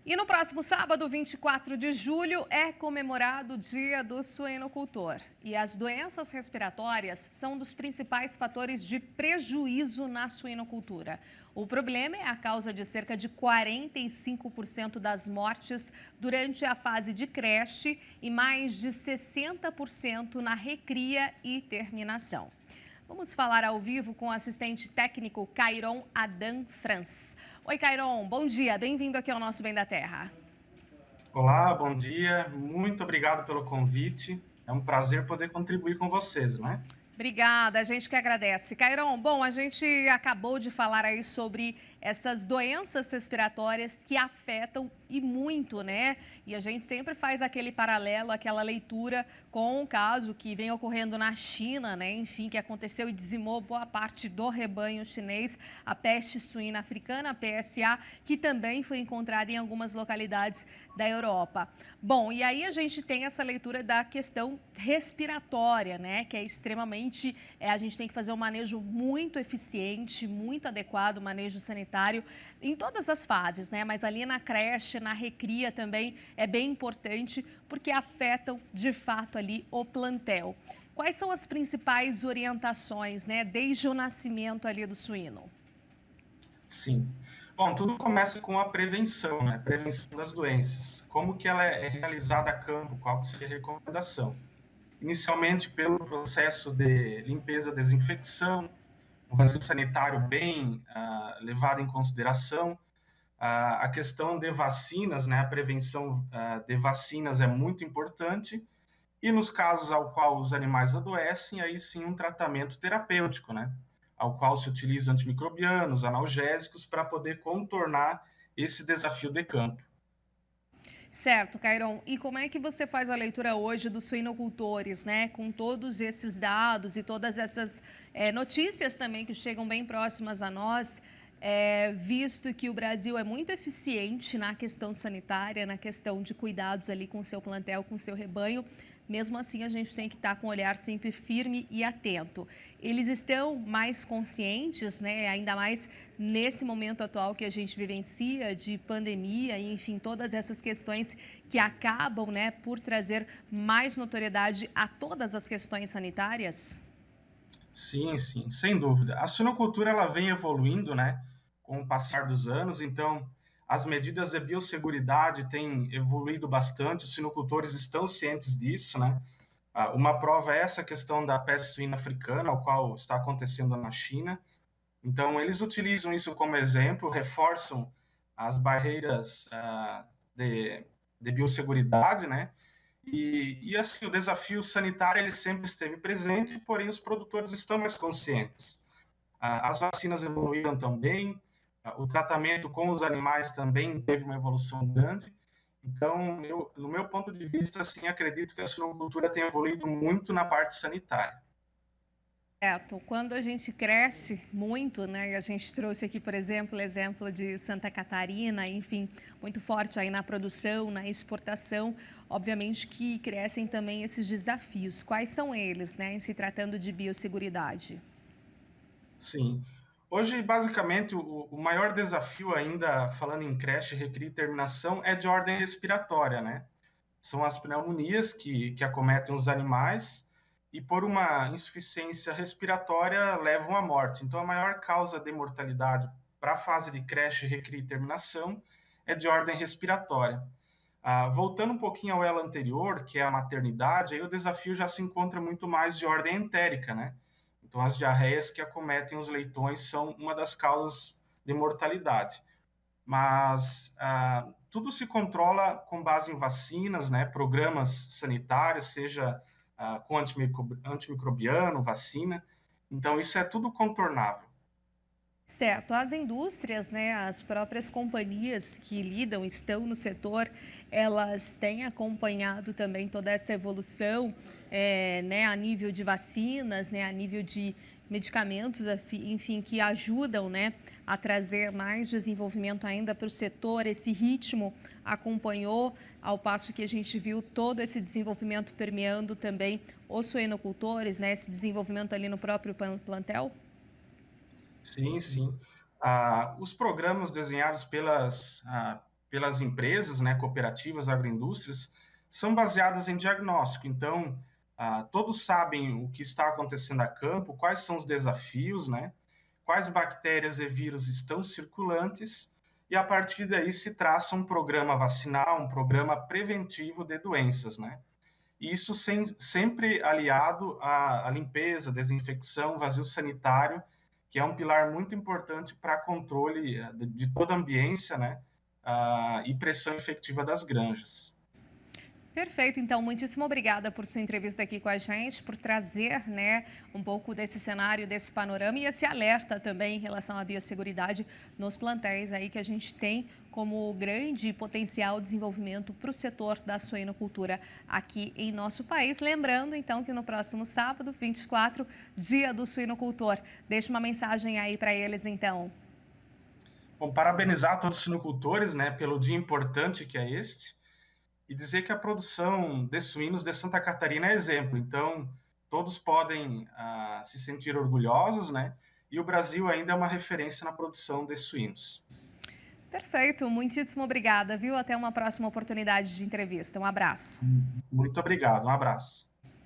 E no próximo sábado, 24 de julho, é comemorado o Dia do Suinocultor. E as doenças respiratórias são um dos principais fatores de prejuízo na suinocultura. O problema é a causa de cerca de 45% das mortes durante a fase de creche e mais de 60% na recria e terminação. Vamos falar ao vivo com o assistente técnico Cairon Adam Franz. Oi, Cairon, bom dia, bem-vindo aqui ao nosso Bem da Terra. Olá, bom dia, muito obrigado pelo convite. É um prazer poder contribuir com vocês, né? Obrigada, a gente que agradece. Cairon, bom, a gente acabou de falar aí sobre essas doenças respiratórias que afetam e muito, né? E a gente sempre faz aquele paralelo, aquela leitura com o caso que vem ocorrendo na China, né? Enfim, que aconteceu e dizimou boa parte do rebanho chinês, a peste suína africana, a PSA, que também foi encontrada em algumas localidades da Europa. Bom, e aí a gente tem essa leitura da questão respiratória, né? Que é extremamente, a gente tem que fazer um manejo muito eficiente, muito adequado, manejo sanitário em todas as fases, né? Mas ali na creche, na recria também é bem importante porque afetam de fato ali o plantel. Quais são as principais orientações, né, desde o nascimento ali do suíno? Sim. Bom, tudo começa com a prevenção, né? Prevenção das doenças. Como que ela é realizada a campo? Qual que seria a recomendação? Inicialmente pelo processo de limpeza, desinfecção, um vazio sanitário bem levado em consideração. A questão de vacinas, né? A prevenção de vacinas é muito importante. E nos casos ao qual os animais adoecem, aí sim um tratamento terapêutico, né? Ao qual se utilizam antimicrobianos, analgésicos, para poder contornar esse desafio de campo. Certo, Cairon. E como é que você faz a leitura hoje dos suinocultores, né? Com todos esses dados e todas essas notícias também que chegam bem próximas a nós, visto que o Brasil é muito eficiente na questão sanitária, na questão de cuidados ali com o seu plantel, com o seu rebanho. Mesmo assim, a gente tem que estar com o olhar sempre firme e atento. Eles estão mais conscientes, né? Ainda mais nesse momento atual que a gente vivencia de pandemia e, enfim, todas essas questões que acabam, né, por trazer mais notoriedade a todas as questões sanitárias? Sim, sim, sem dúvida. A suinocultura ela vem evoluindo, né, com o passar dos anos, então as medidas de biosseguridade têm evoluído bastante, os suinocultores estão cientes disso, né? Uma prova é essa questão da peste suína africana, o qual está acontecendo na China. Então, eles utilizam isso como exemplo, reforçam as barreiras de biosseguridade, né? E assim, o desafio sanitário ele sempre esteve presente, porém os produtores estão mais conscientes. As vacinas evoluíram também, o tratamento com os animais também teve uma evolução grande. Então, no meu ponto de vista, assim, acredito que a suinocultura tem evoluído muito na parte sanitária. Certo. Quando a gente cresce muito, né, e a gente trouxe aqui, por exemplo, o exemplo de Santa Catarina, enfim, muito forte aí na produção, na exportação, obviamente que crescem também esses desafios. Quais são eles, né, em se tratando de biosseguridade? Sim. Hoje, basicamente, o maior desafio ainda, falando em creche, recria e terminação, é de ordem respiratória, né? São as pneumonias que acometem os animais e, por uma insuficiência respiratória, levam à morte. Então, a maior causa de mortalidade para a fase de creche, recria e terminação é de ordem respiratória. Voltando um pouquinho ao elo anterior, que é a maternidade, aí o desafio já se encontra muito mais de ordem entérica, né? Então, as diarreias que acometem os leitões são uma das causas de mortalidade. Mas tudo se controla com base em vacinas, né? Programas sanitários, seja com antimicrobiano, vacina. Então, isso é tudo contornável. Certo, as indústrias, né, as próprias companhias que lidam, estão no setor, elas têm acompanhado também toda essa evolução, né, a nível de vacinas, né, a nível de medicamentos, enfim, que ajudam, né, a trazer mais desenvolvimento ainda para o setor. Esse ritmo acompanhou, ao passo que a gente viu todo esse desenvolvimento permeando também os suinocultores, né, esse desenvolvimento ali no próprio plantel? Sim, sim. Os programas desenhados pelas empresas, né, cooperativas, agroindústrias, são baseadas em diagnóstico. Então, todos sabem o que está acontecendo a campo, quais são os desafios, né, quais bactérias e vírus estão circulantes, e a partir daí se traça um programa vacinal, um programa preventivo de doenças, né? E isso sempre aliado à limpeza, desinfecção, vazio sanitário, que é um pilar muito importante para controle de toda a ambiência, né? E pressão efetiva das granjas. Perfeito, então, muitíssimo obrigada por sua entrevista aqui com a gente, por trazer, né, um pouco desse cenário, desse panorama e esse alerta também em relação à biosseguridade nos plantéis aí que a gente tem como grande potencial desenvolvimento para o setor da suinocultura aqui em nosso país. Lembrando, então, que no próximo sábado, 24, Dia do Suinocultor. Deixa uma mensagem aí para eles, então. Bom, parabenizar todos os suinocultores, né, pelo dia importante que é este, e dizer que a produção de suínos de Santa Catarina é exemplo. Então, todos podem se sentir orgulhosos, né? E o Brasil ainda é uma referência na produção de suínos. Perfeito, muitíssimo obrigada, viu? Até uma próxima oportunidade de entrevista. Um abraço. Muito obrigado, um abraço.